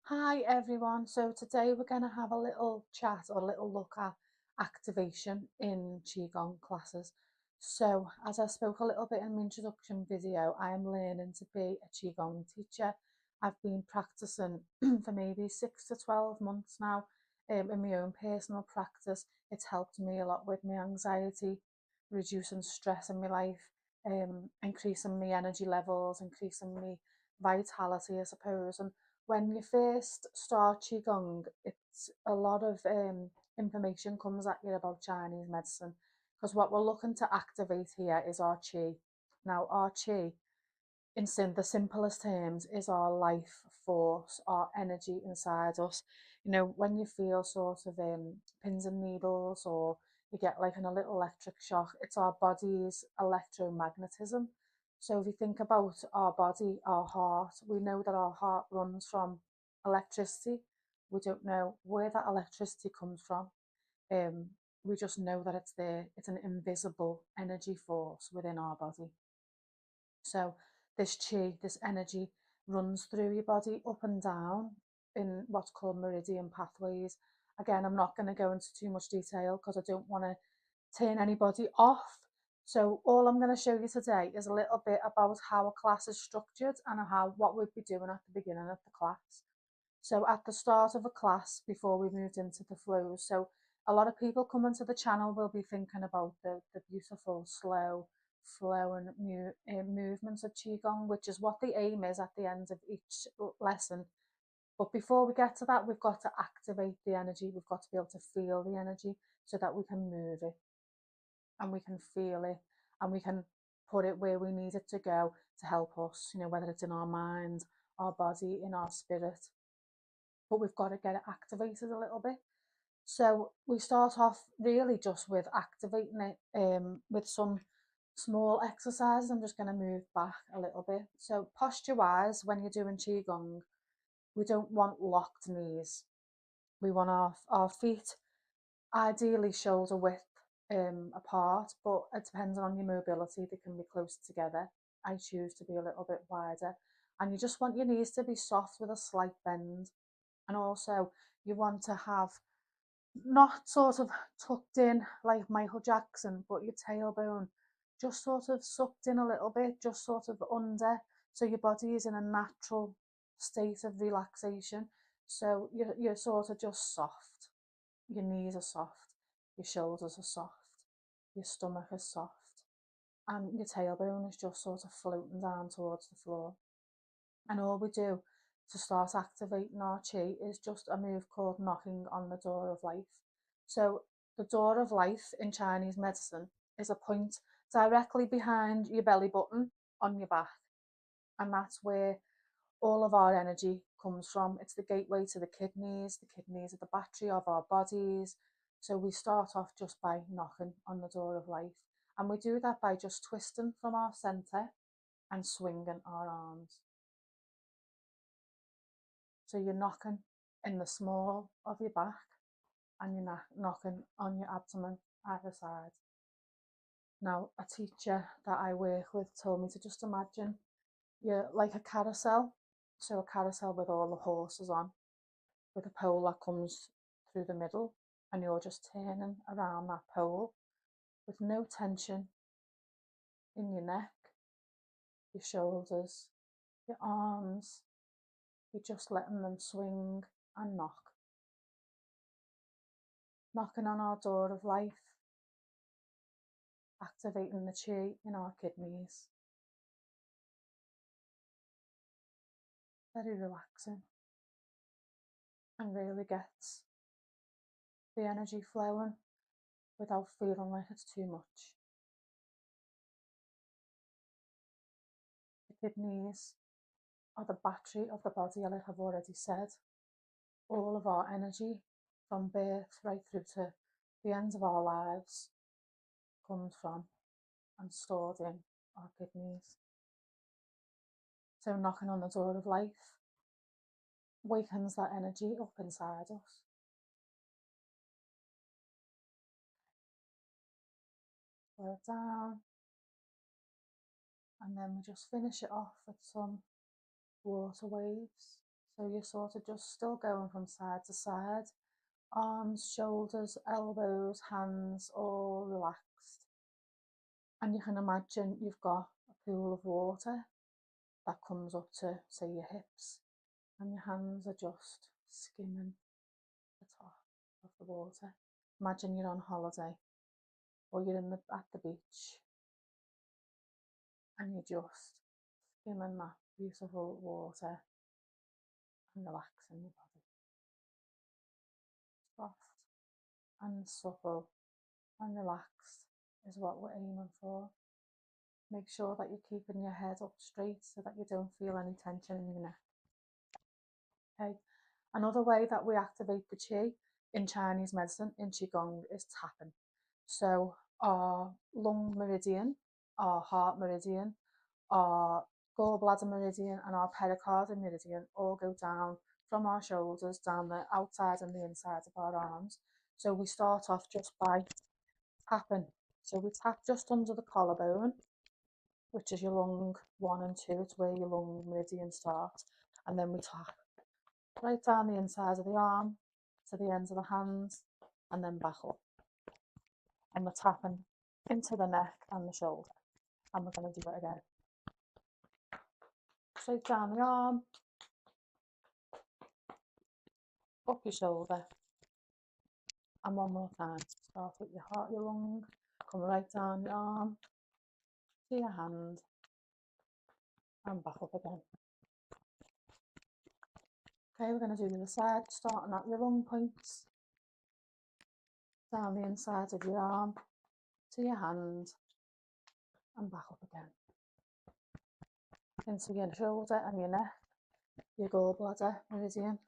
Hi everyone. So today we're going to have a little chat or a little look at activation in Qigong classes. So as I spoke a little bit in my introduction video, I am learning to be a Qigong teacher. I've been practicing for maybe 6 to 12 months now in my own personal practice. It's helped me a lot with my anxiety, reducing stress in my life, increasing my energy levels, increasing my vitality, I suppose. And when you first start Qigong, it's a lot of information comes at you about Chinese medicine because what we're looking to activate here is our Qi. Now, our Qi, in the simplest terms, is our life force, our energy inside us. You know, when you feel sort of pins and needles or you get like a little electric shock, it's our body's electromagnetism. So if you think about our body, our heart, we know that our heart runs from electricity. We don't know where that electricity comes from. Um, we just know that it's there. It's an invisible energy force within our body. So this chi, this energy, runs through your body up and down in what's called meridian pathways. Again, I'm not going to go into too much detail because I don't want to turn anybody off. So all I'm going to show you today is a little bit about how a class is structured and how what we'd be doing at the beginning of the class. So at the start of a class, before we moved into the flows, so a lot of people coming to the channel will be thinking about the beautiful, slow, flowing movements of Qigong, which is what the aim is at the end of each lesson. But before we get to that, we've got to activate the energy. We've got to be able to feel the energy so that we can move it and we can feel it and we can put it where we need it to go to help us, you know, whether it's in our mind, our body, in our spirit. But we've got to get it activated a little bit. So we start off really just with activating it with some small exercises. I'm just going to move back a little bit. So posture wise, when you're doing Qigong, we don't want locked knees. We want our feet ideally shoulder width apart, but it depends on your mobility. They can be close together. I choose to be a little bit wider. And you just want your knees to be soft with a slight bend. And also you want to have not sort of tucked in like Michael Jackson, but your tailbone just sort of sucked in a little bit, just sort of under, so your body is in a natural state of relaxation. So you're sort of just soft. Your knees are soft, your shoulders are soft, your stomach is soft, and your tailbone is just sort of floating down towards the floor. And all we do to start activating our chi is just a move called knocking on the door of life. So the door of life in Chinese medicine is a point directly behind your belly button on your back. And that's where all of our energy comes from. It's the gateway to the kidneys. The kidneys are the battery of our bodies. So we start off just by knocking on the door of life. And we do that by just twisting from our centre and swinging our arms. So you're knocking in the small of your back and you're knocking on your abdomen either side. Now, a teacher that I work with told me to just imagine you're like a carousel. So a carousel with all the horses on, with a pole that comes through the middle, and you're just turning around that pole with no tension in your neck, your shoulders, your arms. You're just letting them swing and knock. Knocking on our door of life, activating the chi in our kidneys. Very relaxing and really gets the energy flowing without feeling like it's too much. The kidneys are the battery of the body, like I've already said. All of our energy from birth right through to the end of our lives comes from and stored in our kidneys. So knocking on the door of life wakens that energy up inside us. Slow it down, and then we just finish it off with some water waves. So you're sort of just still going from side to side, arms, shoulders, elbows, hands, all relaxed. And you can imagine you've got a pool of water that comes up to, say, your hips, and your hands are just skimming the top of the water. Imagine you're on holiday or you're at the beach and you're just skimming that beautiful water and relaxing your body. Soft and supple and relaxed is what we're aiming for. Make sure that you're keeping your head up straight so that you don't feel any tension in your neck. Okay. Another way that we activate the qi in Chinese medicine, in Qigong, is tapping. So our lung meridian, our heart meridian, our gallbladder meridian and our pericardial meridian all go down from our shoulders down the outside and the inside of our arms. So we start off just by tapping. So we tap just under the collarbone, which is your lung 1 and 2. It's where your lung meridian starts. And then we tap right down the inside of the arm to the ends of the hands and then back up. And we're tapping into the neck and the shoulder. And we're going to do it again. Straight down the arm, up your shoulder, and one more time. Start with your heart, your lung, come right down your arm to your hand, and back up again. Okay, we're going to do the other side, starting at your lung points, down the inside of your arm to your hand, and back up again. Into your shoulder and your neck, your gallbladder meridian,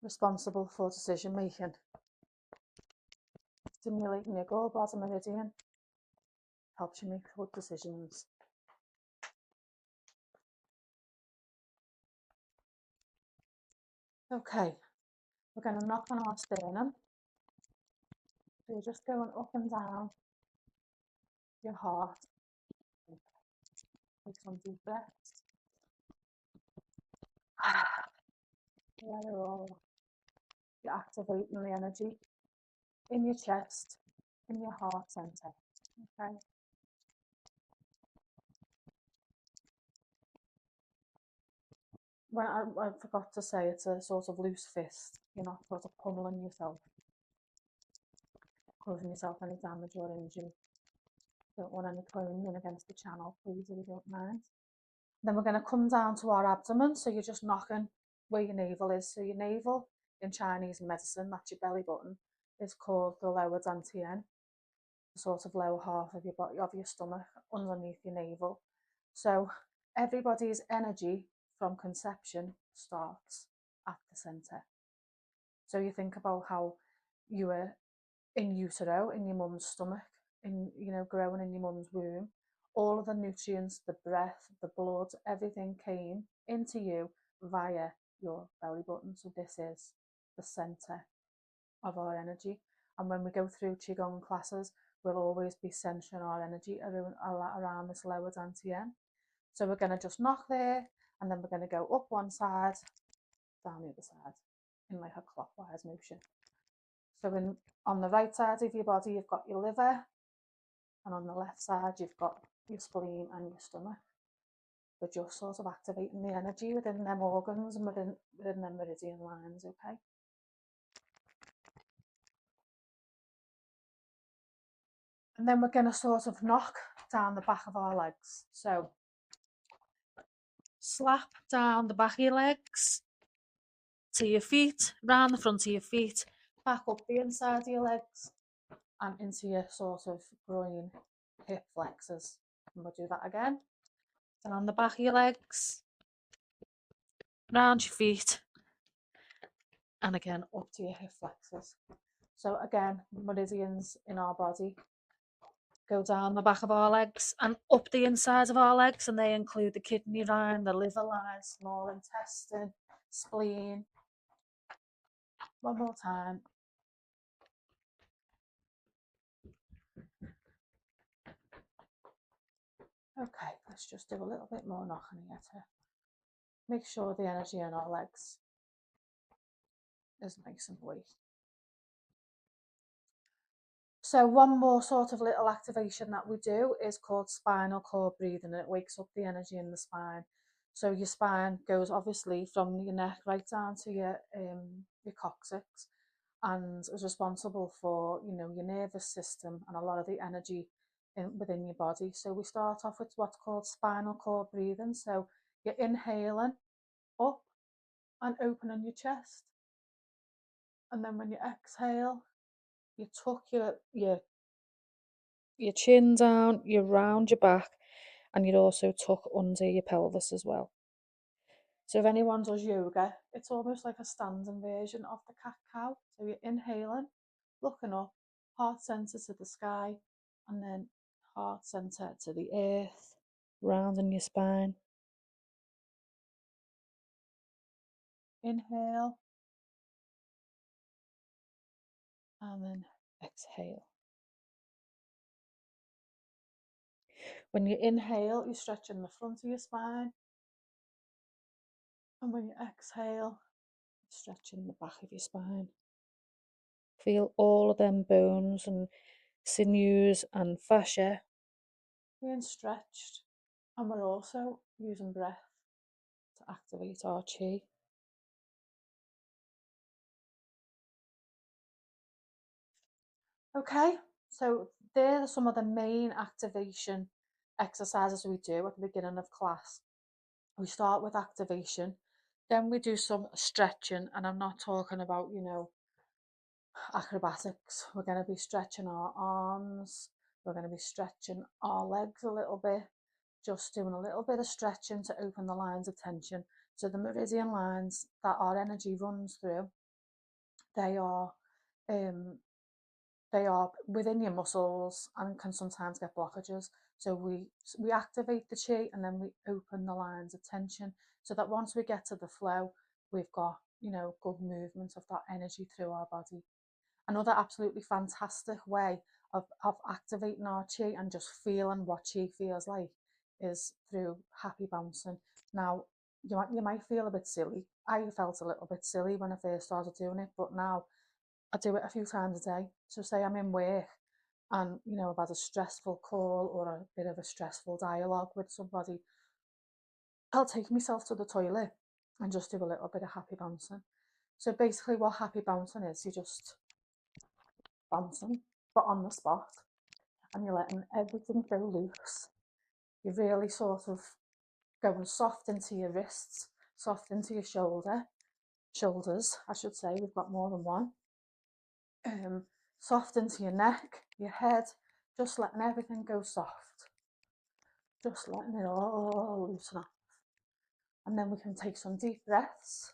responsible for decision making. Stimulating your gallbladder meridian helps you make good decisions. Okay, we're going to knock on our sternum. So you're just going up and down your heart. Take some deep breaths. Let it all. You're activating the energy in your chest, in your heart center. Okay. When I forgot to say, it's a sort of loose fist. You're not sort of pummeling yourself, causing yourself any damage or injury. Don't want any cloning against the channel, please, if you don't mind. Then we're going to come down to our abdomen. So you're just knocking where your navel is. So your navel in Chinese medicine, that's your belly button, is called the lower dantian, the sort of lower half of your body, of your stomach, underneath your navel. So everybody's energy from conception starts at the center. So you think about how you were in utero, in your mum's stomach, growing in your mum's womb. All of the nutrients, the breath, the blood, everything came into you via your belly button. So this is the center of our energy. And when we go through Qigong classes, we'll always be centering our energy around this lower dantian. So we're going to just knock there, and then we're going to go up one side, down the other side, in like a clockwise motion. So on the right side of your body, you've got your liver, and on the left side, you've got your spleen and your stomach. We're just sort of activating the energy within them organs and within them meridian lines, okay? And then we're going to sort of knock down the back of our legs. So slap down the back of your legs to your feet, round the front of your feet, back up the inside of your legs and into your sort of groin, hip flexors. And we'll do that again. Down the back of your legs, round your feet, and again up to your hip flexors. So again, meridians in our body go down the back of our legs and up the inside of our legs, and they include the kidney line, the liver line, small intestine, spleen. One more time. Okay, let's just do a little bit more knocking here to make sure the energy in our legs is nice and buoyant. So one more sort of little activation that we do is called spinal cord breathing, and it wakes up the energy in the spine. So your spine goes obviously from your neck right down to your coccyx, and is responsible for, you know, your nervous system and a lot of the energy within your body. So we start off with what's called spinal cord breathing. So you're inhaling up and opening your chest, and then when you exhale, you tuck your chin down, you round your back, and you'd also tuck under your pelvis as well. So if anyone does yoga, it's almost like a standing version of the cat cow. So you're inhaling, looking up, heart center to the sky, and then heart center to the earth, rounding your spine. Inhale, and then exhale. When you inhale, you're stretching the front of your spine, and when you exhale, you're stretching the back of your spine. Feel all of them bones and sinews and fascia being stretched, and we're also using breath to activate our chi. Okay, so there are some of the main activation exercises we do at the beginning of class. We start with activation, then we do some stretching, and I'm not talking about, you know, acrobatics. We're going to be stretching our arms, we're going to be stretching our legs a little bit, just doing a little bit of stretching to open the lines of tension. So the meridian lines that our energy runs through, they are um, they are within your muscles and can sometimes get blockages. So we activate the chi, and then we open the lines of tension, so that once we get to the flow, we've got, you know, good movement of that energy through our body. Another absolutely fantastic way of activating our chi and just feeling what chi feels like is through happy bouncing. Now, you might feel a bit silly. I felt a little bit silly when I first started doing it, but now I do it a few times a day. So say I'm in work and, you know, I've had a stressful call or a bit of a stressful dialogue with somebody, I'll take myself to the toilet and just do a little bit of happy bouncing. So basically what happy bouncing is, you just bouncing, but on the spot, and you're letting everything go loose. You're really sort of going soft into your wrists, soft into your shoulders, I should say, we've got more than one. Soft into your neck, your head, just letting everything go soft, just letting it all loosen up. And then we can take some deep breaths,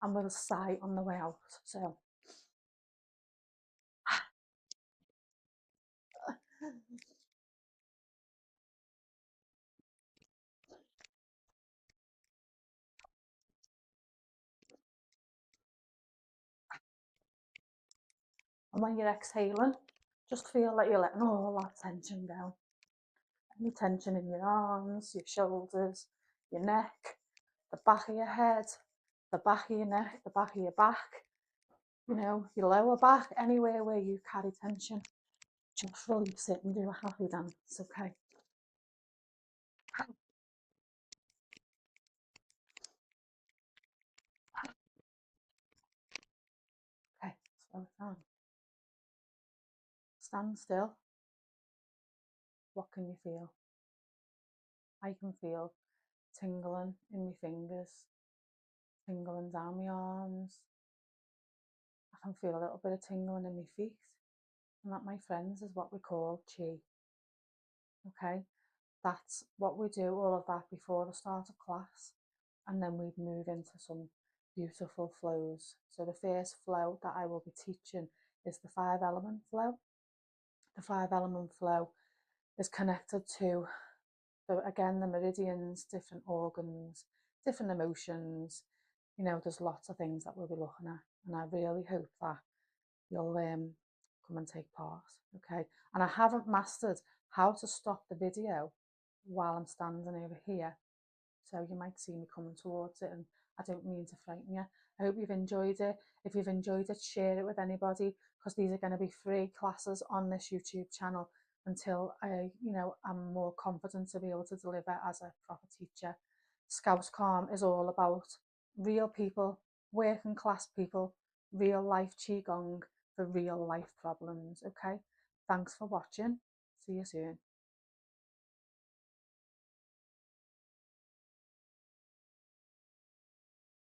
and we'll sigh on the way out. So, and when you're exhaling, just feel like you're letting all that tension go. Any tension in your arms, your shoulders, your neck, the back of your head, the back of your neck, the back of your back, you know, your lower back, anywhere where you carry tension, just release it and do a happy dance, okay? Okay, slow it down. Stand still. What can you feel? I can feel tingling in my fingers, tingling down my arms. I can feel a little bit of tingling in my feet. And that, my friends, is what we call chi. Okay, that's what we do, all of that before the start of class. And then we'd move into some beautiful flows. So the first flow that I will be teaching is the 5 element flow. The 5 element flow is connected to, so again, the meridians, different organs, different emotions. You know, there's lots of things that we'll be looking at, and I really hope that you'll come and take part. Okay, and I haven't mastered how to stop the video while I'm standing over here. So you might see me coming towards it, and I don't mean to frighten you. I hope you've enjoyed it. If you've enjoyed it, share it with anybody, because these are going to be free classes on this YouTube channel until I'm more confident to be able to deliver as a proper teacher. Scout Calm is all about real people, working class people, real life Qigong for real life problems. Okay, thanks for watching. See you soon.